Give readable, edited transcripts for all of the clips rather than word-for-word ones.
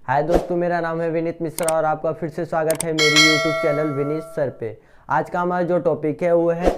हाय दोस्तों, मेरा नाम है विनीत मिश्रा और आपका फिर से स्वागत है मेरी यूट्यूब चैनल विनीत सर पे। आज का हमारा जो टॉपिक है वो है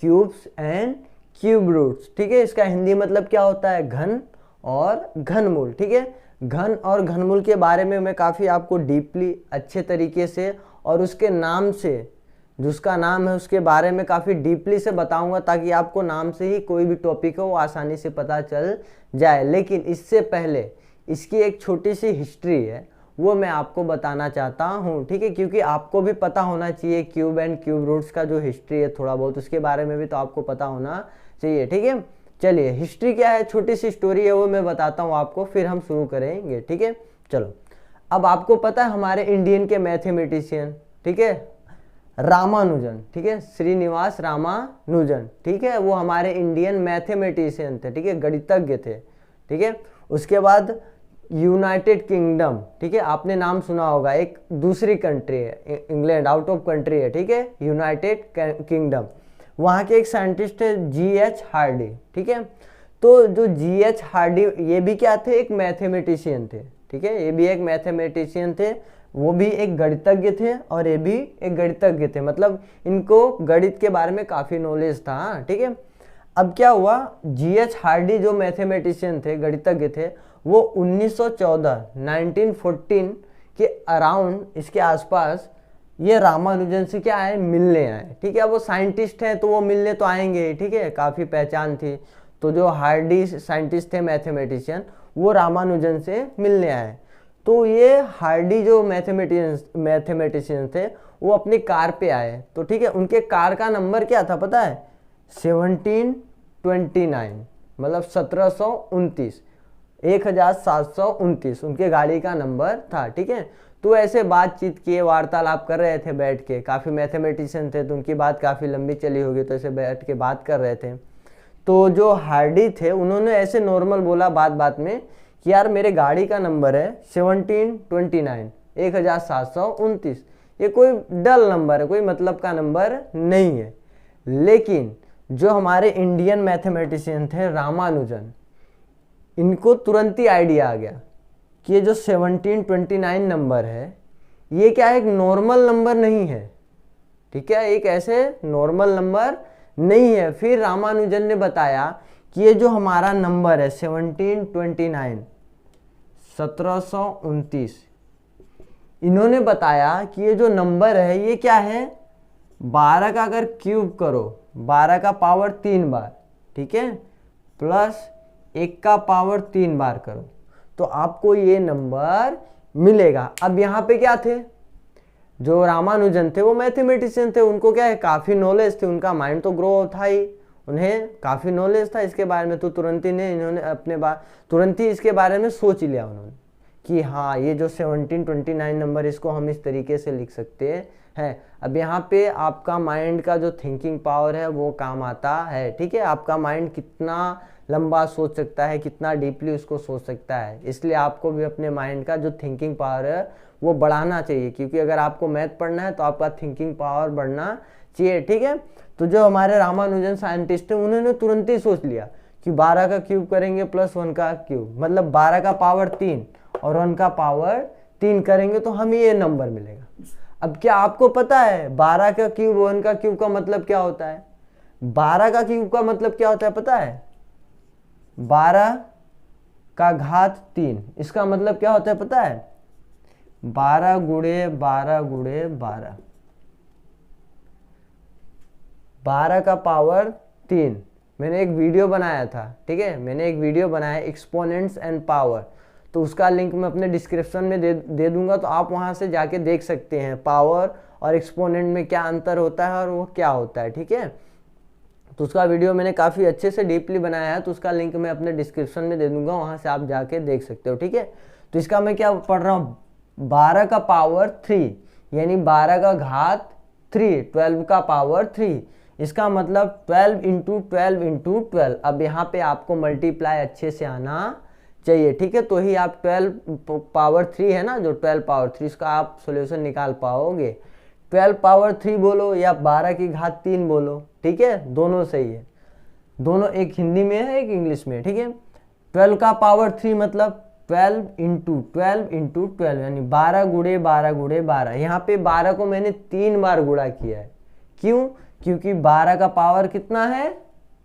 क्यूब्स एंड क्यूब रूट्स। ठीक है, इसका हिंदी मतलब क्या होता है? घन और घनमूल। ठीक है, घन और घनमूल के बारे में मैं काफ़ी आपको डीपली अच्छे तरीके से और उसके नाम से, जो उसका नाम है उसके बारे में काफ़ी डीपली से बताऊंगा, ताकि आपको नाम से ही कोई भी टॉपिक हो वो आसानी से पता चल जाए। लेकिन इससे पहले इसकी एक छोटी सी हिस्ट्री है, वो मैं आपको बताना चाहता हूँ। ठीक है, क्योंकि आपको भी पता होना चाहिए क्यूब एंड क्यूब रूट्स का जो हिस्ट्री है थोड़ा बहुत, उसके बारे में भी तो आपको पता होना चाहिए। ठीक है, चलिए हिस्ट्री क्या है, छोटी सी स्टोरी है, वो मैं बताता हूँ आपको, फिर हम शुरू करेंगे। ठीक है, चलो। अब आपको पता है हमारे इंडियन के मैथमेटिशियन, ठीक है, रामानुजन, ठीक है, श्रीनिवास रामानुजन, ठीक है, वो हमारे इंडियन मैथमेटिशियन थे। ठीक है, गणितज्ञ थे। ठीक है, उसके बाद यूनाइटेड किंगडम, ठीक है, आपने नाम सुना होगा, एक दूसरी कंट्री है, इंग्लैंड आउट ऑफ कंट्री है। ठीक है, यूनाइटेड किंगडम, वहाँ के एक साइंटिस्ट है G.H. हार्डी। ठीक है, तो जो G.H. हार्डी ये भी क्या थे? एक मैथमेटिशियन थे। ठीक है, ये भी एक मैथमेटिशियन थे, वो भी एक गणितज्ञ थे और ये भी एक गणितज्ञ थे, मतलब इनको गणित के बारे में काफ़ी नॉलेज था। ठीक है, अब क्या हुआ, G.H. हार्डी जो मैथमेटिशियन थे, गणितज्ञ थे, वो 1914 के अराउंड, इसके आसपास ये रामानुजन से क्या आए? मिलने आए। ठीक है, वो साइंटिस्ट हैं तो वो मिलने तो आएंगे। ठीक है, काफ़ी पहचान थी, तो जो हार्डी साइंटिस्ट थे मैथमेटिशियन, वो रामानुजन से मिलने आए। तो ये हार्डी जो मैथमेटिशियन थे, वो अपनी कार पे आए। तो ठीक है, उनके कार का नंबर क्या था पता है? 1729, मतलब 1729, 1729 उनके गाड़ी का नंबर था। ठीक है, तो ऐसे बातचीत किए, वार्तालाप कर रहे थे बैठ के, काफ़ी मैथमेटिशियन थे तो उनकी बात काफ़ी लंबी चली होगी, तो ऐसे बैठ के बात कर रहे थे। तो जो हार्डी थे उन्होंने ऐसे नॉर्मल बोला बात बात में कि यार मेरे गाड़ी का नंबर है 1729, 1729, ये कोई डल नंबर है, कोई मतलब का नंबर नहीं है। लेकिन जो हमारे इंडियन मैथमेटिशियन थे रामानुजन, इनको तुरंत ही आइडिया आ गया कि ये जो 1729 नंबर है, ये क्या एक नॉर्मल नंबर नहीं है। ठीक है, एक ऐसे नॉर्मल नंबर नहीं है। फिर रामानुजन ने बताया कि ये जो हमारा नंबर है 1729, 1729, इन्होंने बताया कि ये जो नंबर है ये क्या है? 12 का अगर क्यूब करो, 12 का पावर 3 बार, ठीक है, प्लस 1 का पावर 3 बार करो, तो आपको ये नंबर मिलेगा। अब यहाँ पे क्या थे? जो रामानुजन थे वो मैथमेटिशियन थे, उनको क्या है? काफ़ी नॉलेज थी, उनका माइंड तो ग्रो था ही, उन्हें काफ़ी नॉलेज था इसके बारे में। तो तुरंत ही इन्होंने तुरंत ही इसके बारे में सोच लिया उन्होंने कि हाँ, ये जो 1729 नंबर, इसको हम इस तरीके से लिख सकते हैं। अब यहाँ पे आपका माइंड का जो थिंकिंग पावर है वो काम आता है। ठीक है, आपका माइंड कितना लंबा सोच सकता है, कितना डीपली उसको सोच सकता है, इसलिए आपको भी अपने माइंड का जो थिंकिंग पावर है वो बढ़ाना चाहिए, क्योंकि अगर आपको मैथ पढ़ना है तो आपका थिंकिंग पावर बढ़ना चाहिए। ठीक है, तो जो हमारे रामानुजन साइंटिस्ट हैं उन्होंने तुरंत ही सोच लिया कि 12 का क्यूब करेंगे प्लस 1 का क्यूब, मतलब 12 का पावर 3 और 1 का पावर 3 करेंगे तो हमें ये नंबर मिलेगा। अब क्या आपको पता है 12 का क्यूब 1 का क्यूब का मतलब क्या होता है? 12 का क्यूब का मतलब क्या होता है पता है? 12 का घात 3, इसका मतलब क्या होता है पता है? 12 गुणे 12 गुणे 12, 12 का पावर 3। मैंने एक वीडियो बनाया था, ठीक है, मैंने एक वीडियो बनाया एक्सपोनेंट्स एंड पावर, तो उसका लिंक मैं अपने डिस्क्रिप्शन में दे दूंगा, तो आप वहां से जाके देख सकते हैं पावर और एक्सपोनेंट में क्या अंतर होता है और वो क्या होता है। ठीक है, तो उसका वीडियो मैंने काफ़ी अच्छे से डीपली बनाया है, तो उसका लिंक मैं अपने डिस्क्रिप्शन में दे दूंगा, वहां से आप जाके देख सकते हो। ठीक है, तो इसका मैं क्या पढ़ रहा हूँ? 12 का पावर 3, यानी 12 का घात 3, 12 का पावर 3, इसका मतलब 12 इंटू 12 इंटू 12। अब यहाँ पे आपको मल्टीप्लाई अच्छे से आना चाहिए। ठीक है, तो ही आप 12 पावर 3 है ना, जो 12 पावर 3, इसका आप सोल्यूशन निकाल पाओगे। 12 पावर 3 बोलो या 12 की घात 3 बोलो, ठीक है, दोनों सही है, दोनों एक हिंदी में है एक इंग्लिश में। ठीक है, 12 का पावर 3 मतलब 12 यानी 12 गुणे 12 गुणे 12। यहाँ पे 12 को मैंने 3 बार गुणा किया है। क्यों? क्योंकि 12 का पावर कितना है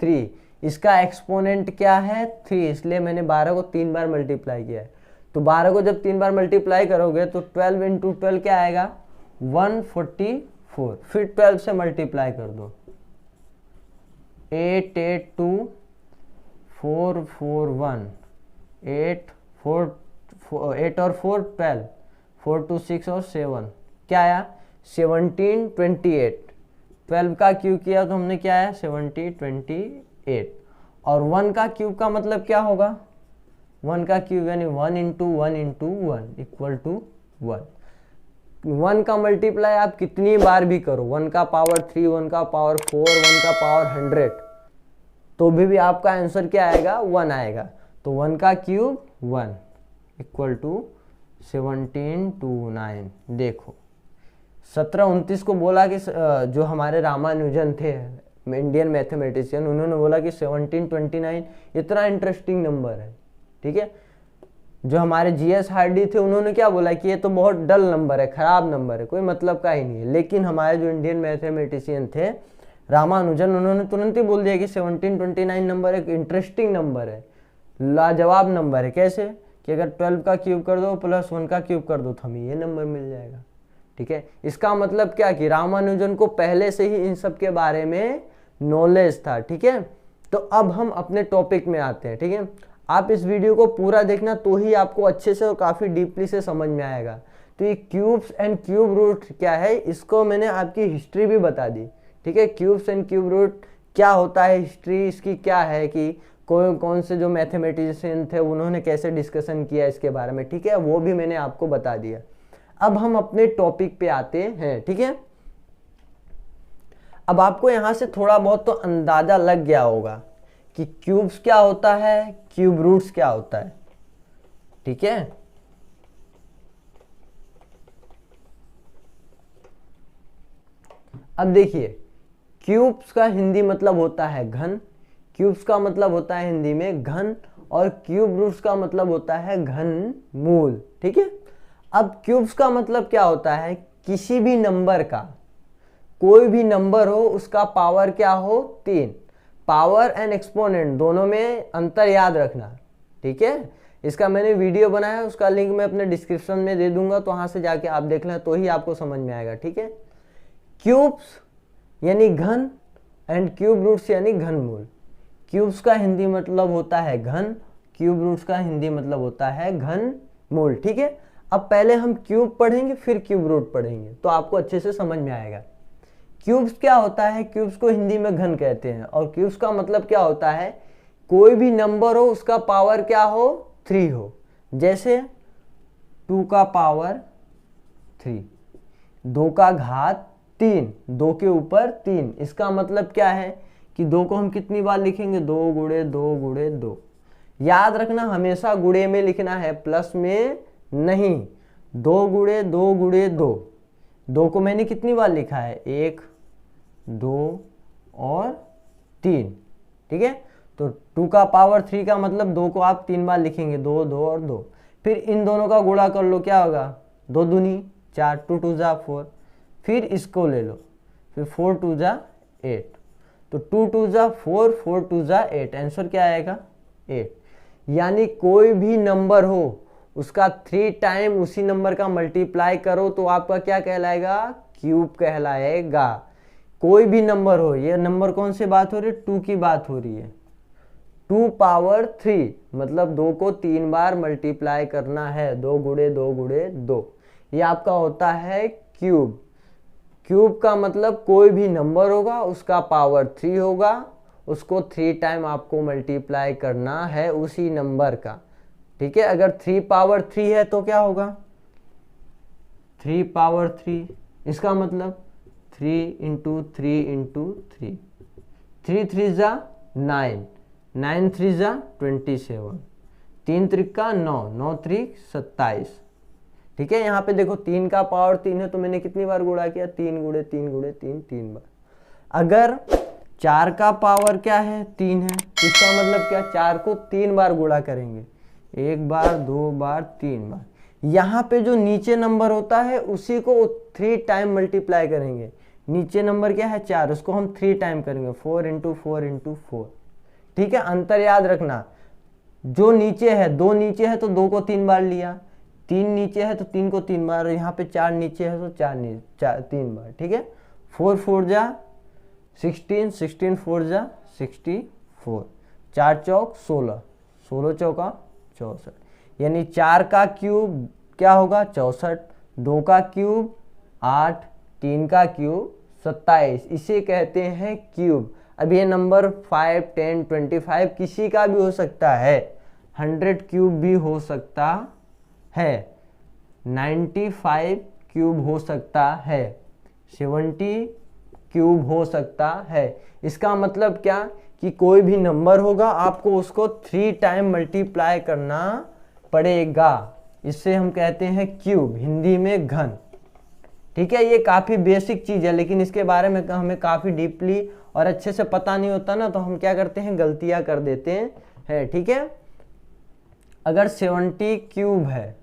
3, इसका एक्सपोनेंट क्या है 3, इसलिए मैंने 12 को 3 बार मल्टीप्लाई किया है। तो 12 को जब 3 बार मल्टीप्लाई करोगे तो 12 इंटू 12 क्या आएगा 144। फिर 12 से मल्टीप्लाई कर दो, 8 8 2 4 4 1 8 4 8 और 4 12 4 2 6 और 7 क्या आया 17 28। 12 का क्यूब किया तो हमने क्या आया 70 28। और 1 का क्यूब का मतलब क्या होगा 1 का क्यूब यानी 1 इंटू 1 इंटू 1 इक्वल टू 1। 1 का मल्टीप्लाई आप कितनी बार भी करो, 1 का पावर 3, 1 का पावर 4, 1 का पावर 100, तो भी आपका आंसर क्या आएगा 1 आएगा। तो 1 का क्यूब 1 इक्वल टू 17 2 9। देखो 1729 को बोला कि जो हमारे रामानुजन थे इंडियन मैथमेटिशियन, उन्होंने बोला कि 1729 इतना इंटरेस्टिंग नंबर है। ठीक है, जो हमारे जीएस हार्डी थे उन्होंने क्या बोला कि ये तो बहुत डल नंबर है, खराब नंबर है, कोई मतलब का ही नहीं है। लेकिन हमारे जो इंडियन मैथमेटिशियन थे रामानुजन, उन्होंने तुरंत ही बोल दिया कि 1729 नंबर एक इंटरेस्टिंग नंबर है, लाजवाब नंबर है। कैसे कि अगर 12 का क्यूब कर दो प्लस 1 का क्यूब कर दो तो हमें ये नंबर मिल जाएगा। ठीक है, इसका मतलब क्या कि रामानुजन को पहले से ही इन सब के बारे में नॉलेज था। ठीक है, तो अब हम अपने टॉपिक में आते हैं। ठीक है, आप इस वीडियो को पूरा देखना तो ही आपको अच्छे से और काफ़ी डीपली से समझ में आएगा। तो ये क्यूब्स एंड क्यूब रूट क्या है, इसको मैंने आपकी हिस्ट्री भी बता दी। ठीक है, क्यूब्स एंड क्यूब रूट क्या होता है, हिस्ट्री इसकी क्या है कि कौन से जो मैथमेटिशियन थे उन्होंने कैसे डिस्कशन किया इसके बारे में। ठीक है, वो भी मैंने आपको बता दिया। अब हम अपने टॉपिक पे आते हैं। ठीक है, अब आपको यहां से थोड़ा बहुत तो अंदाजा लग गया होगा कि क्यूब्स क्या होता है, क्यूब रूट्स क्या होता है। ठीक है, अब देखिए क्यूब्स का हिंदी मतलब होता है घन, क्यूब्स का मतलब होता है हिंदी में घन, और क्यूब रूट्स का मतलब होता है घन मूल। ठीक है, अब क्यूब्स का मतलब क्या होता है, किसी भी नंबर का, कोई भी नंबर हो उसका पावर क्या हो 3। पावर एंड एक्सपोनेंट दोनों में अंतर याद रखना। ठीक है, इसका मैंने वीडियो बनाया, उसका लिंक मैं अपने डिस्क्रिप्शन में दे दूंगा, तो वहां से जाके आप देख लें तो ही आपको समझ में आएगा। ठीक है, क्यूब्स यानी घन एंड क्यूब रूट्स यानी घनमूल। क्यूब्स का हिंदी मतलब होता है घन, क्यूब रूट्स का हिंदी मतलब होता है घन मूल। ठीक है, अब पहले हम क्यूब पढ़ेंगे फिर क्यूब रूट पढ़ेंगे तो आपको अच्छे से समझ में आएगा। क्यूब्स क्या होता है, क्यूब्स को हिंदी में घन कहते हैं, और क्यूब्स का मतलब क्या होता है, कोई भी नंबर हो उसका पावर क्या हो 3 हो। जैसे 2 का पावर 3, 2 का घात 3, 2 के ऊपर 3। इसका मतलब क्या है कि 2 को हम कितनी बार लिखेंगे 2 गुणे 2 गुणे 2। याद रखना हमेशा गुणे में लिखना है, प्लस में नहीं। 2 गुणे 2 गुणे 2, 2 को मैंने कितनी बार लिखा है 1 2 और 3। ठीक है, तो 2 का पावर 3 का मतलब 2 को आप 3 बार लिखेंगे, 2 2 और 2। फिर इन दोनों का गुणा कर लो, क्या होगा 2 दूनी 4, 2 2 जा 4। फिर इसको ले लो, फिर 4 2 जा 8, तो 2 2 जा 4, 4 2 जा 8, आंसर क्या आएगा 8। यानी कोई भी नंबर हो उसका 3 टाइम उसी नंबर का मल्टीप्लाई करो तो आपका क्या कहलाएगा क्यूब कहलाएगा। कोई भी नंबर हो, ये नंबर कौन से बात हो रही है 2 की बात हो रही है। 2 पावर 3 मतलब 2 को 3 बार मल्टीप्लाई करना है, 2 गुणे 2 गुणे 2, ये आपका होता है क्यूब। क्यूब का मतलब कोई भी नंबर होगा उसका पावर 3 होगा, उसको 3 टाइम आपको मल्टीप्लाई करना है उसी नंबर का। ठीक है, अगर 3 पावर 3 है तो क्या होगा 3 पावर 3, इसका मतलब 3 इंटू 3 इंटू 3, 3 3 जा 9, 9 3 जा 27, 3 त्रिका 9, 9 त्रिक 27। ठीक है, यहाँ पे देखो 3 का पावर 3 है तो मैंने कितनी बार गुणा किया 3 गुणे 3 गुणे 3, 3 बार। अगर 4 का पावर क्या है 3 है, इसका मतलब क्या 4 को 3 बार गुणा करेंगे, एक बार, दो बार, तीन बार। यहाँ पे जो नीचे नंबर होता है उसी को 3 टाइम मल्टीप्लाई करेंगे। नीचे नंबर क्या है 4, उसको हम 3 टाइम करेंगे, 4 इंटू 4 इंटू 4। ठीक है, अंतर याद रखना, जो नीचे है 2 नीचे है तो 2 को 3 बार लिया, 3 नीचे है तो 3 को 3 बार, यहाँ पे 4 नीचे है तो 3 बार। ठीक है, 4 4 जा 16, 16 4 जा 64, 4 चौक 16, 16 चौका 64, यानी 4 का क्यूब क्या होगा 64, 2 का क्यूब 8, 3 का क्यूब 27, इसे कहते हैं क्यूब। अब ये नंबर 5, 10, 25 किसी का भी हो सकता है, 100 क्यूब भी हो सकता है, 95 क्यूब हो सकता है, 70 क्यूब हो सकता है। इसका मतलब क्या कि कोई भी नंबर होगा आपको उसको 3 टाइम मल्टीप्लाई करना पड़ेगा, इससे हम कहते हैं क्यूब, हिंदी में घन। ठीक है, ये काफ़ी बेसिक चीज़ है, लेकिन इसके बारे में हमें काफ़ी डीपली और अच्छे से पता नहीं होता ना, तो हम क्या करते हैं गलतियां कर देते हैं। ठीक है, अगर 70 क्यूब है,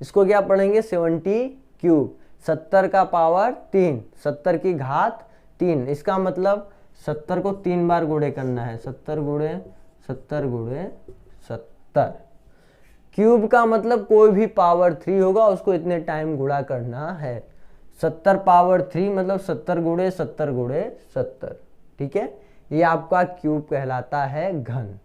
इसको क्या पढ़ेंगे 70 क्यूब, 70 का पावर 3, 70 की घात 3, इसका मतलब 70 को 3 बार गुणे करना है, 70 गुणे 70 गुणे 70। क्यूब का मतलब कोई भी पावर 3 होगा उसको इतने टाइम गुणा करना है, 70 पावर 3 मतलब 70 गुणे 70 गुणे 70। ठीक है, ये आपका क्यूब कहलाता है घन।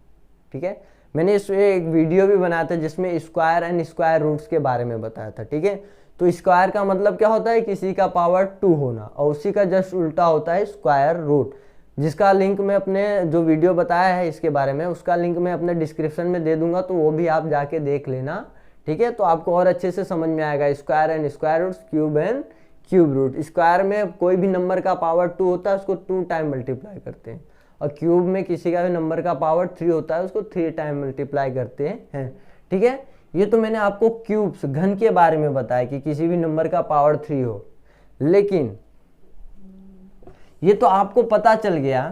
ठीक है, मैंने इस एक वीडियो भी बनाया था जिसमें स्क्वायर एंड स्क्वायर रूट्स के बारे में बताया था। ठीक है, तो स्क्वायर का मतलब क्या होता है किसी का पावर 2 होना, और उसी का जस्ट उल्टा होता है स्क्वायर रूट, जिसका लिंक मैं अपने जो वीडियो बताया है इसके बारे में उसका लिंक मैं अपने डिस्क्रिप्शन में दे दूंगा, तो वो भी आप जाके देख लेना। ठीक है, तो आपको और अच्छे से समझ में आएगा square and square roots, cube and cube root. Square में कोई भी नंबर का पावर 2 होता है उसको 2 टाइम मल्टीप्लाई करते हैं, और क्यूब में किसी का भी नंबर का पावर 3 होता है उसको 3 टाइम मल्टीप्लाई करते हैं। ठीक है, ये तो मैंने आपको क्यूब्स घन के बारे में बताया कि किसी भी नंबर का पावर 3 हो, लेकिन ये तो आपको पता चल गया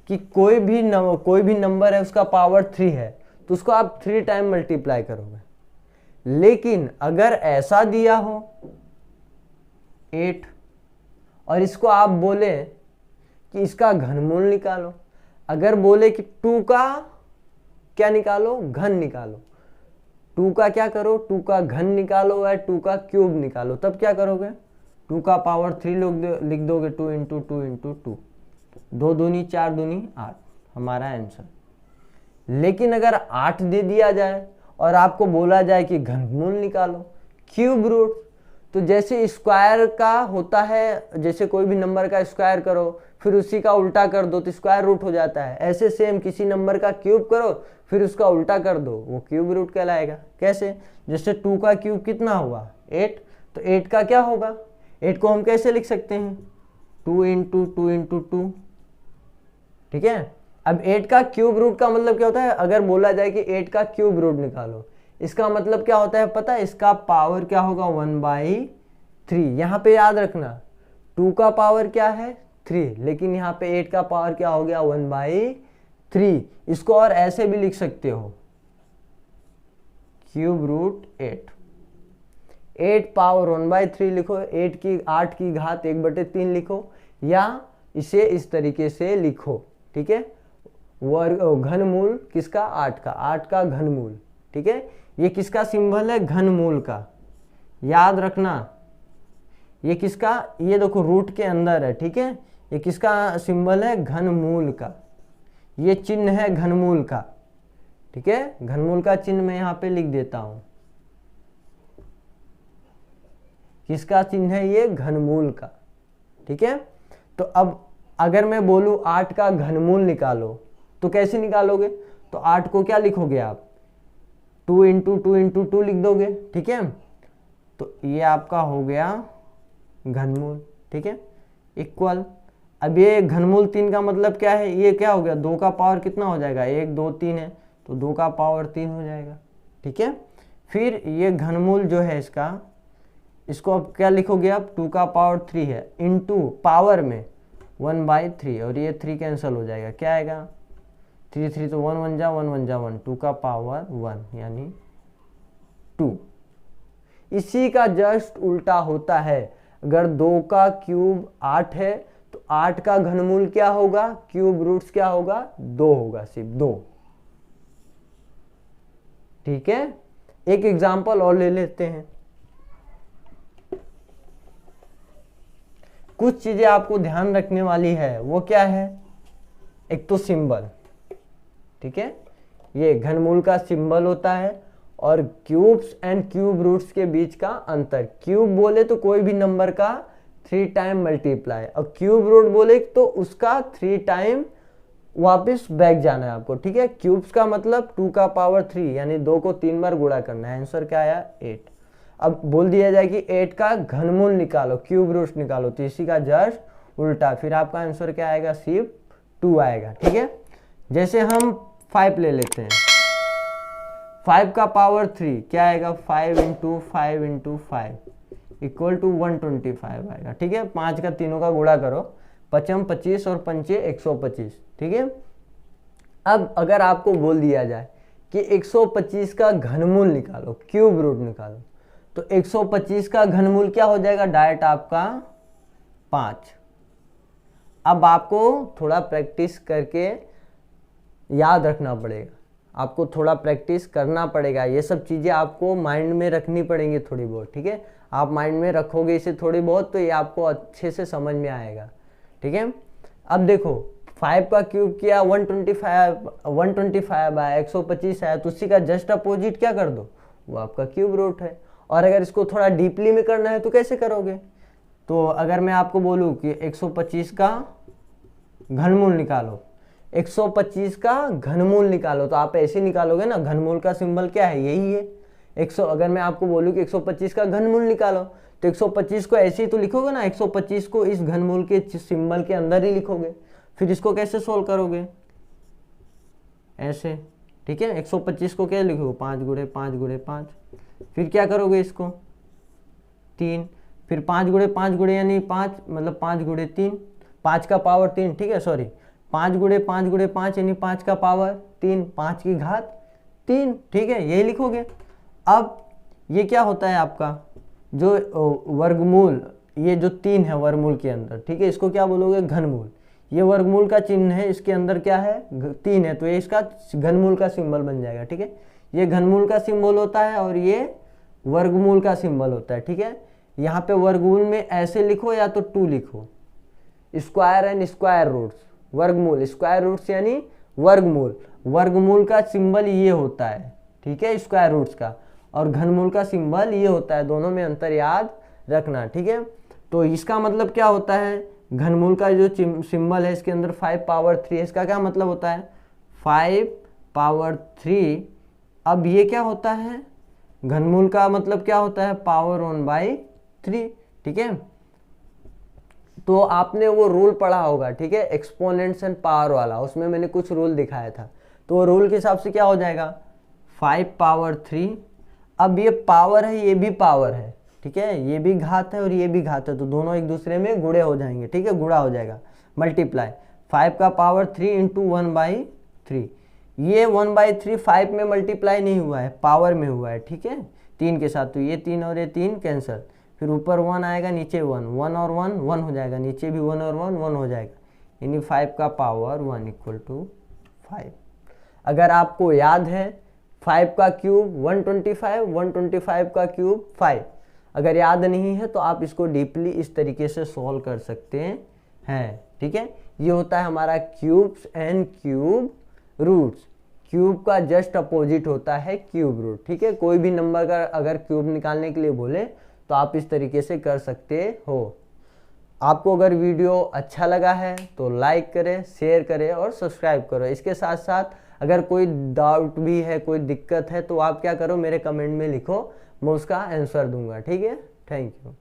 कि कोई भी नंबर है उसका पावर 3 है तो उसको आप 3 टाइम मल्टीप्लाई करोगे। लेकिन अगर ऐसा दिया हो 8 और इसको आप बोले कि इसका घनमूल निकालो, अगर बोले कि 2 का क्या निकालो घन निकालो, 2 का क्या करो 2 का घन निकालो या 2 का क्यूब निकालो, तब क्या करोगे 2 का पावर 3 लोग लिख दोगे, 2 इंटू 2 इंटू 2, 2 दूनी 4 दूनी 8 हमारा आंसर। लेकिन अगर 8 दे दिया जाए और आपको बोला जाए कि घनमूल निकालो क्यूब रूट, तो जैसे स्क्वायर का होता है, जैसे कोई भी नंबर का स्क्वायर करो फिर उसी का उल्टा कर दो तो स्क्वायर रूट हो जाता है, ऐसे सेम किसी नंबर का क्यूब करो फिर उसका उल्टा कर दो वो क्यूब रूट कहलाएगा। कैसे, जैसे 2 का क्यूब कितना हुआ 8, तो 8 का क्या होगा, 8 को हम कैसे लिख सकते हैं 2 इंटू 2 इंटू 2। ठीक है, अब 8 का क्यूब रूट का मतलब क्या होता है, अगर बोला जाए कि 8 का क्यूब रूट निकालो, इसका मतलब क्या होता है पता है, इसका पावर क्या होगा 1/3। यहाँ पे याद रखना 2 का पावर क्या है 3, लेकिन यहाँ पे 8 का पावर क्या हो गया 1/3। इसको और ऐसे भी लिख सकते हो क्यूब रूट 8 पावर 1/3 लिखो, 8 की घात 1/3 लिखो, या इसे इस तरीके से लिखो। ठीक है, घनमूल किसका 8 का घनमूल। ठीक है, ये किसका सिंबल है घनमूल का, याद रखना ये किसका, ये देखो रूट के अंदर है। ठीक है, ये किसका सिंबल है घनमूल का, ये चिन्ह है घनमूल का। ठीक है, घनमूल का चिन्ह मैं यहाँ पे लिख देता हूं, किसका चिन्ह है ये घनमूल का। ठीक है, तो अब अगर मैं बोलूं 8 का घनमूल निकालो तो कैसे निकालोगे, तो 8 को क्या लिखोगे आप 2 इंटू 2 इंटू 2 लिख दोगे। ठीक है, तो ये आपका हो गया घनमूल। ठीक है, इक्वल, अब ये घनमूल 3 का मतलब क्या है, ये क्या हो गया 2 का पावर कितना हो जाएगा 1 2 3 है तो 2 का पावर 3 हो जाएगा। ठीक है, फिर ये घनमूल जो है इसको अब क्या लिखोगे आप 2 का पावर 3 है इंटू पावर में 1/3, और ये 3 कैंसिल हो जाएगा, क्या आएगा 3 3 तो 1 1 जा 1 1 जा 1, 2 का पावर 1 यानी 2। इसी का जस्ट उल्टा होता है, अगर 2 का क्यूब 8 है तो 8 का घनमूल क्या होगा, क्यूब रूट्स क्या होगा, 2 होगा, सिर्फ 2। ठीक है, एक एग्जांपल और ले लेते हैं। कुछ चीजें आपको ध्यान रखने वाली है, वो क्या है, एक तो सिंबल, ठीक है, ये घनमूल का सिंबल होता है, और क्यूब्स एंड क्यूब रूट्स के बीच का अंतर। क्यूब बोले तो कोई भी नंबर का 3 टाइम मल्टीप्लाई, और क्यूब रूट बोले तो उसका 3 टाइम वापस बैक जाना है आपको। ठीक है, क्यूब्स का मतलब 2 का पावर 3 यानी 2 को 3 बार गुणा करना है। आंसर क्या आया, 8। अब बोल दिया जाए कि 8 का घनमूल निकालो, क्यूब रूट्स निकालो, तो इसी का जस्ट उल्टा, फिर आपका आंसर क्या आएगा, सिर्फ 2 आएगा। ठीक है, जैसे हम 5 ले लेते हैं, 5 का पावर 3 क्या आएगा, 5 इंटू 5 इंटू 5 इक्वल टू 125 आएगा। ठीक है, 5 का तीनों का गुणा करो, 5 25 और 5 125। ठीक है, अब अगर आपको बोल दिया जाए कि 125 का घनमूल निकालो, क्यूब रूट निकालो, तो 125 का घनमूल क्या हो जाएगा, डायरेक्ट आपका 5। अब आपको थोड़ा प्रैक्टिस करके याद रखना पड़ेगा, आपको थोड़ा प्रैक्टिस करना पड़ेगा, ये सब चीज़ें आपको माइंड में रखनी पड़ेंगी थोड़ी बहुत। ठीक है, आप माइंड में रखोगे इसे थोड़ी बहुत तो ये आपको अच्छे से समझ में आएगा। ठीक है, अब देखो 5 का क्यूब किया 125 आया, 125 आया, तो उसी का जस्ट अपोजिट क्या कर दो, वो आपका क्यूब रूट है। और अगर इसको थोड़ा डीपली में करना है तो कैसे करोगे, तो अगर मैं आपको बोलूँ कि 125 का घनमूल निकालो, 125 का घनमूल निकालो, तो आप ऐसे निकालोगे ना, घनमूल का सिंबल क्या है, यही है 100। अगर मैं आपको बोलूँ कि 125 का घनमूल निकालो, तो 125 को ऐसे ही तो लिखोगे ना, 125 को इस घनमूल के सिंबल के अंदर ही लिखोगे। फिर इसको कैसे सोल्व करोगे, ऐसे। ठीक है, 125 को क्या लिखोगे, 5 गुणे 5 गुणे 5, फिर क्या करोगे इसको 3, फिर 5 गुणे 5 गुणे यानी 5 मतलब 5 गुणे 3, 5 का पावर 3। ठीक है, सॉरी, 5 गुणे 5 गुणे 5 यानी 5 का पावर 3, 5 की घात 3। ठीक है, यही लिखोगे। अब ये क्या होता है आपका जो वर्गमूल, ये जो 3 है वर्गमूल के अंदर, ठीक है, इसको क्या बोलोगे, घनमूल। ये वर्गमूल का चिन्ह है, इसके अंदर क्या है, 3 है, तो ये इसका घनमूल का सिंबल बन जाएगा। ठीक है, ये घनमूल का सिंबल होता है और ये वर्गमूल का सिंबल होता है। ठीक है, यहाँ पे वर्गमूल में ऐसे लिखो या तो 2 लिखो, स्क्वायर एंड स्क्वायर रूट्स, वर्गमूल, स्क्वायर रूट्स यानी वर्गमूल। वर्गमूल का सिंबल ये होता है, ठीक है, स्क्वायर रूट्स का, और घनमूल का सिंबल ये होता है, दोनों में अंतर याद रखना। ठीक है, तो इसका मतलब क्या होता है, घनमूल का जो सिंबल है इसके अंदर 5 पावर 3 है, इसका क्या मतलब होता है, 5 पावर 3। अब ये क्या होता है, घनमूल का मतलब क्या होता है, पावर 1/3। ठीक है, तो आपने वो रूल पढ़ा होगा, ठीक है, एक्सपोनेंट्स एंड पावर वाला, उसमें मैंने कुछ रूल दिखाया था, तो वो रूल के हिसाब से क्या हो जाएगा, 5 पावर 3। अब ये पावर है, ये भी पावर है, ठीक है, ये भी घात है और ये भी घात है, तो दोनों एक दूसरे में गुणे हो जाएंगे। ठीक है, गुणा हो जाएगा, मल्टीप्लाई, 5 का पावर 3 इंटू 1/3। ये 1/3 5 में मल्टीप्लाई नहीं हुआ है, पावर में हुआ है। ठीक है, 3 के साथ, तो ये 3 और ये 3 कैंसिल, फिर ऊपर 1 आएगा, नीचे 1, 1 और 1 1 हो जाएगा, नीचे भी 1 और 1 1 हो जाएगा, यानी 5 का पावर 1 इक्वल टू 5। अगर आपको याद है 5 का क्यूब 125, 125 का क्यूब 5, अगर याद नहीं है तो आप इसको डीपली इस तरीके से सॉल्व कर सकते हैं। ठीक है, ये होता है हमारा cubes and cube roots. Cube का जस्ट अपोजिट होता है क्यूब रूट। ठीक है, कोई भी नंबर का अगर क्यूब निकालने के लिए बोले तो आप इस तरीके से कर सकते हो। आपको अगर वीडियो अच्छा लगा है तो लाइक करें, शेयर करें और सब्सक्राइब करो। इसके साथ साथ अगर कोई डाउट भी है, कोई दिक्कत है, तो आप क्या करो, मेरे कमेंट में लिखो, मैं उसका आंसर दूंगा। ठीक है, थैंक यू।